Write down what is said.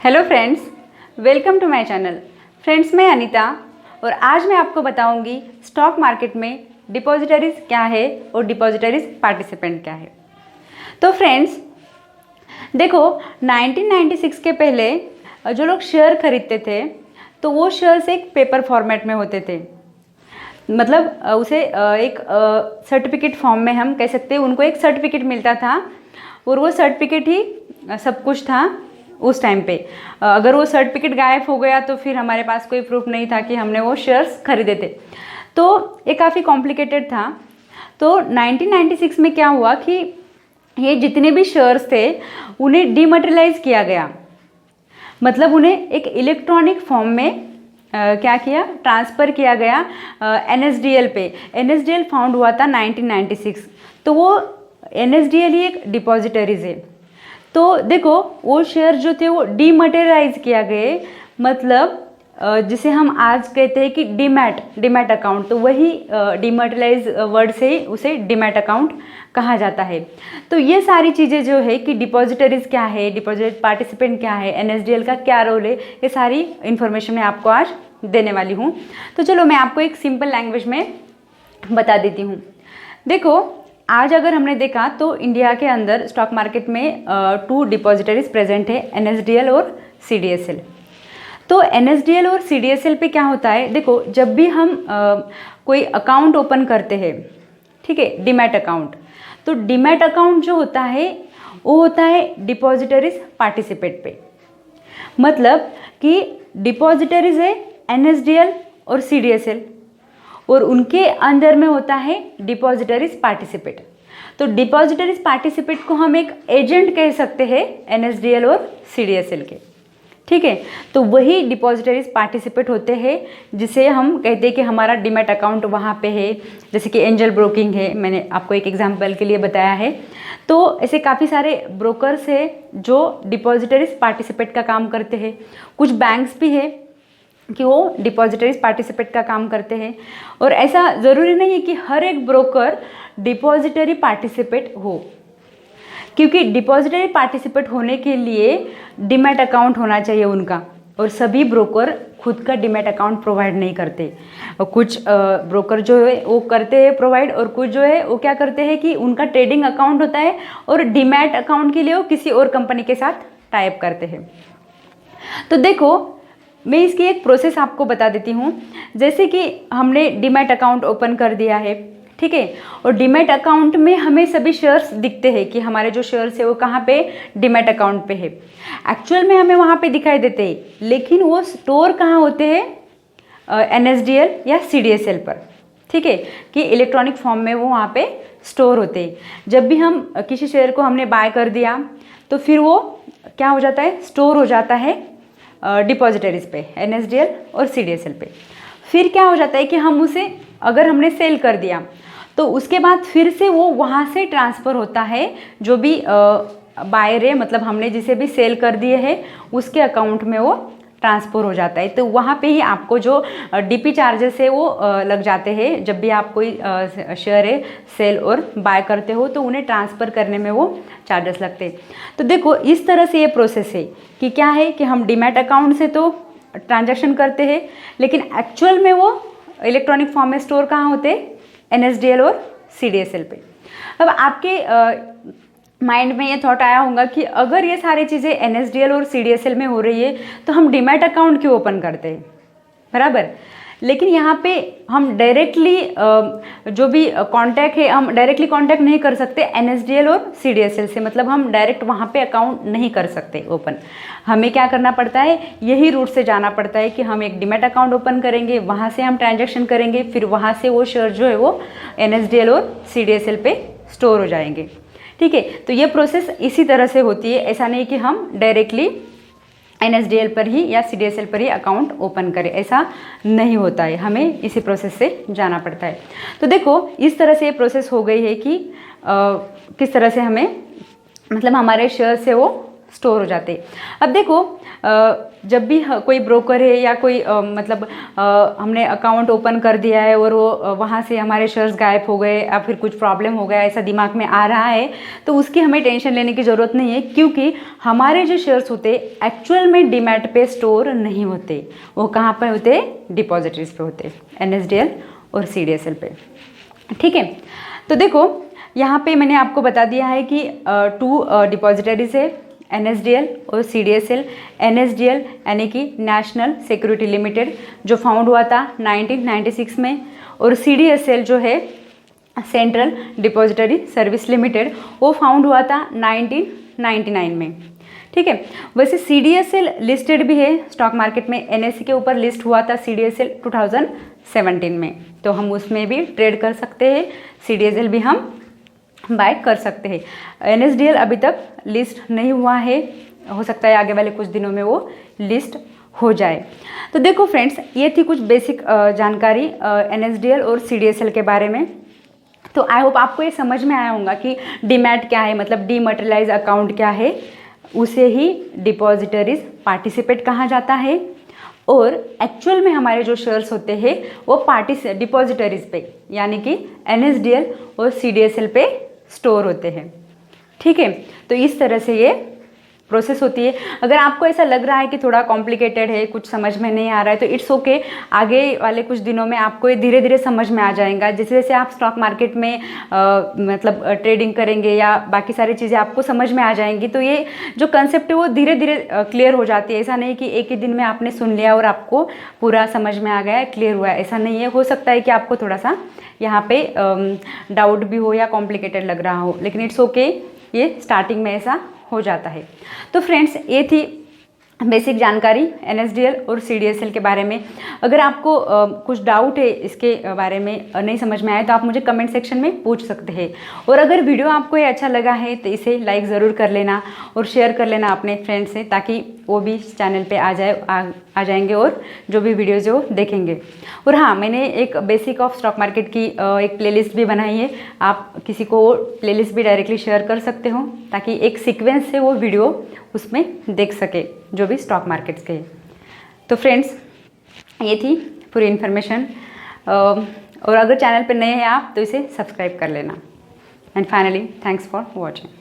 Hello friends, welcome to my channel. Friends, मैं अनीता और आज मैं आपको बताऊंगी स्टॉक मार्केट में डिपॉजिटरीज क्या है और डिपॉजिटरीज पार्टिसिपेंट क्या है। तो फ्रेंड्स देखो, 1996 के पहले जो लोग शेयर खरीदते थे तो वो शेयर्स एक पेपर फॉर्मेट में होते थे। मतलब उसे एक सर्टिफिकेट फॉर्म में हम कह सकते हैं, उनको एक सर्टिफिकेट मिलता था और वो सर्टिफिकेट ही सब कुछ था उस टाइम पे। अगर वो सर्टिफिकेट गायब हो गया तो फिर हमारे पास कोई प्रूफ नहीं था कि हमने वो शेयर्स खरीदे थे। तो ये काफ़ी कॉम्प्लिकेटेड था। तो 1996 में क्या हुआ कि ये जितने भी शेयर्स थे उन्हें डीमटेरियलाइज किया गया। मतलब उन्हें एक इलेक्ट्रॉनिक फॉर्म में क्या किया, ट्रांसफ़र किया गया NSDL पे। NSDL फाउंड हुआ था 1996। तो वो NSDL ही एक डिपॉजिटरीज है। तो देखो, वो शेयर जो थे वो डीमटेरियलाइज किया गए। मतलब जिसे हम आज कहते हैं कि डीमैट अकाउंट, तो वही डीमटेरियलाइज वर्ड से ही उसे डीमैट अकाउंट कहा जाता है। तो ये सारी चीज़ें जो है कि डिपॉजिटरीज क्या है, डिपॉजिट पार्टिसिपेंट क्या है, NSDL का क्या रोल है, ये सारी इन्फॉर्मेशन मैं आपको आज देने वाली हूँ। तो चलो मैं आपको एक सिंपल लैंग्वेज में बता देती हूँ। देखो, आज अगर हमने देखा तो इंडिया के अंदर स्टॉक मार्केट में 2 डिपॉजिटरीज प्रेजेंट है, NSDL और CDSL। तो NSDL और CDSL पे क्या होता है, देखो जब भी हम कोई अकाउंट ओपन करते हैं, ठीक है, डीमैट अकाउंट, तो डीमैट अकाउंट जो होता है वो होता है डिपॉजिटरीज पार्टिसिपेट पे। मतलब कि डिपॉजिटरीज है NSDL और CDSL और उनके अंदर में होता है डिपॉजिटरीज पार्टिसिपेट। तो डिपॉजिटरीज पार्टिसिपेट को हम एक एजेंट कह सकते हैं NSDL और CDSL के, ठीक है। तो वही डिपॉजिटरीज पार्टिसिपेट होते हैं जिसे हम कहते हैं कि हमारा डीमैट अकाउंट वहाँ पे है। जैसे कि एंजल ब्रोकिंग है, मैंने आपको एक एग्जांपल के लिए बताया है। तो ऐसे काफ़ी सारे ब्रोकर्स हैं जो डिपॉजिटरीज पार्टिसिपेट का काम करते हैं। कुछ बैंक्स भी है कि वो डिपॉजिटरीज पार्टिसिपेट का काम करते हैं। और ऐसा ज़रूरी नहीं है कि हर एक ब्रोकर डिपॉजिटरी पार्टिसिपेट हो, क्योंकि डिपॉजिटरी पार्टिसिपेट होने के लिए डीमैट अकाउंट होना चाहिए उनका। और सभी ब्रोकर खुद का डीमैट अकाउंट प्रोवाइड नहीं करते। और कुछ ब्रोकर जो है वो करते हैं प्रोवाइड, और कुछ जो है वो क्या करते हैं कि उनका ट्रेडिंग अकाउंट होता है और डीमैट अकाउंट के लिए वो किसी और कंपनी के साथ टाई अप करते हैं। तो देखो, मैं इसकी एक प्रोसेस आपको बता देती हूँ। जैसे कि हमने डीमैट अकाउंट ओपन कर दिया है, ठीक है, और डीमैट अकाउंट में हमें सभी शेयर्स दिखते हैं कि हमारे जो शेयर्स है वो कहाँ पे, डीमैट अकाउंट पे है। एक्चुअल में हमें वहाँ पे दिखाई देते हैं, लेकिन वो स्टोर कहाँ होते हैं, NSDL या CDSL पर, ठीक है, कि इलेक्ट्रॉनिक फॉर्म में वो वहाँ पे स्टोर होते हैं। जब भी हम किसी शेयर को हमने बाय कर दिया तो फिर वो क्या हो जाता है, स्टोर हो जाता है डिपॉजिटरीज पे, NSDL और CDSL पे। फिर क्या हो जाता है कि हम उसे अगर हमने सेल कर दिया तो उसके बाद फिर से वो वहाँ से ट्रांसफ़र होता है जो भी बायर है, मतलब हमने जिसे भी सेल कर दिए है उसके अकाउंट में वो ट्रांसफ़र हो जाता है। तो वहाँ पे ही आपको जो DP चार्जेस है वो लग जाते हैं। जब भी आप कोई शेयर है सेल और बाय करते हो तो उन्हें ट्रांसफ़र करने में वो चार्जेस लगते हैं। तो देखो, इस तरह से ये प्रोसेस है कि क्या है कि हम डीमैट अकाउंट से तो ट्रांजैक्शन करते हैं, लेकिन एक्चुअल में वो इलेक्ट्रॉनिक फॉर्म में स्टोर कहाँ होते हैं, NSDL और CDSL पे। अब आपके माइंड में ये थॉट आया होगा कि अगर ये सारी चीज़ें NSDL और CDSL में हो रही है तो हम डीमैट अकाउंट क्यों ओपन करते हैं, बराबर। लेकिन यहाँ पे हम डायरेक्टली जो भी कांटेक्ट है, हम डायरेक्टली कांटेक्ट नहीं कर सकते NSDL और CDSL से। मतलब हम डायरेक्ट वहाँ पे अकाउंट नहीं कर सकते ओपन। हमें क्या करना पड़ता है, यही रूट से जाना पड़ता है कि हम एक डीमैट अकाउंट ओपन करेंगे, वहाँ से हम ट्रांजैक्शन करेंगे, फिर वहाँ से वो शेयर जो है वो NSDL और CDSL पे स्टोर हो जाएंगे, ठीक है। तो ये प्रोसेस इसी तरह से होती है। ऐसा नहीं कि हम डायरेक्टली NSDL पर ही या CDSL पर ही अकाउंट ओपन करें, ऐसा नहीं होता है। हमें इसी प्रोसेस से जाना पड़ता है। तो देखो, इस तरह से ये प्रोसेस हो गई है कि किस तरह से हमें, मतलब हमारे शेयर से वो स्टोर हो जाते हैं। अब देखो जब भी कोई ब्रोकर है या कोई मतलब हमने अकाउंट ओपन कर दिया है और वो वहाँ से हमारे शेयर्स गायब हो गए या फिर कुछ प्रॉब्लम हो गया, ऐसा दिमाग में आ रहा है, तो उसकी हमें टेंशन लेने की ज़रूरत नहीं है, क्योंकि हमारे जो शेयर्स होते एक्चुअल में डीमैट पे स्टोर नहीं होते। वो कहाँ पर होते? डिपॉजिटरीज पे होते, NSDL और CDSL पे। ठीक है, तो देखो यहाँ पे मैंने आपको बता दिया है कि 2 डिपॉजिटरीज है, NSDL और CDSL। NSDL यानी कि नेशनल सिक्योरिटी लिमिटेड, जो फाउंड हुआ था 1996 में, और CDSL जो है सेंट्रल डिपॉजिटरी सर्विस लिमिटेड, वो फाउंड हुआ था 1999 में। ठीक है, वैसे CDSL लिस्टेड भी है स्टॉक मार्केट में, NSE के ऊपर लिस्ट हुआ था CDSL 2017 में, तो हम उसमें भी ट्रेड कर सकते हैं, CDSL भी हम बाय कर सकते हैं। NSDL अभी तक लिस्ट नहीं हुआ है, हो सकता है आगे वाले कुछ दिनों में वो लिस्ट हो जाए। तो देखो फ्रेंड्स, ये थी कुछ बेसिक जानकारी NSDL और CDSL के बारे में। तो आई होप आपको ये समझ में आया होगा कि डीमैट क्या है, मतलब डीमैटेरियलाइज अकाउंट क्या है, उसे ही डिपॉजिटरीज पार्टिसिपेट कहा जाता है, और एक्चुअल में हमारे जो शेयर्स होते हैं वो डिपॉजिटरीज पे यानी कि NSDL और CDSL पे स्टोर होते हैं। ठीक है, तो इस तरह से ये प्रोसेस होती है। अगर आपको ऐसा लग रहा है कि थोड़ा कॉम्प्लिकेटेड है, कुछ समझ में नहीं आ रहा है, तो इट्स ओके, आगे वाले कुछ दिनों में आपको ये धीरे धीरे समझ में आ जाएगा। जैसे जैसे आप स्टॉक मार्केट में मतलब ट्रेडिंग करेंगे या बाकी सारी चीज़ें आपको समझ में आ जाएंगी, तो ये जो कंसेप्ट है वो धीरे धीरे क्लियर हो जाती है। ऐसा नहीं कि एक ही दिन में आपने सुन लिया और आपको पूरा समझ में आ गया, क्लियर हुआ, ऐसा नहीं है। हो सकता है कि आपको थोड़ा सा यहाँ पे डाउट भी हो या कॉम्प्लिकेटेड लग रहा हो, लेकिन इट्स ओके, ये स्टार्टिंग में ऐसा हो जाता है। तो फ्रेंड्स, ये थी बेसिक जानकारी NSDL और CDSL के बारे में। अगर आपको कुछ डाउट है इसके बारे में, नहीं समझ में आया, तो आप मुझे कमेंट सेक्शन में पूछ सकते हैं। और अगर वीडियो आपको ये अच्छा लगा है तो इसे लाइक ज़रूर कर लेना और शेयर कर लेना अपने फ्रेंड्स से, ताकि वो भी चैनल पे आ जाएंगे और जो भी वीडियोज़ वो देखेंगे। और हाँ, मैंने एक बेसिक ऑफ स्टॉक मार्केट की एक प्लेलिस्ट भी बनाई है, आप किसी को प्लेलिस्ट भी डायरेक्टली शेयर कर सकते हो, ताकि एक सीक्वेंस से वो वीडियो उसमें देख सके जो भी स्टॉक मार्केट्स के। तो फ्रेंड्स, ये थी पूरी इन्फॉर्मेशन, और अगर चैनल पर नए हैं आप तो इसे सब्सक्राइब कर लेना। And finally, thanks for watching.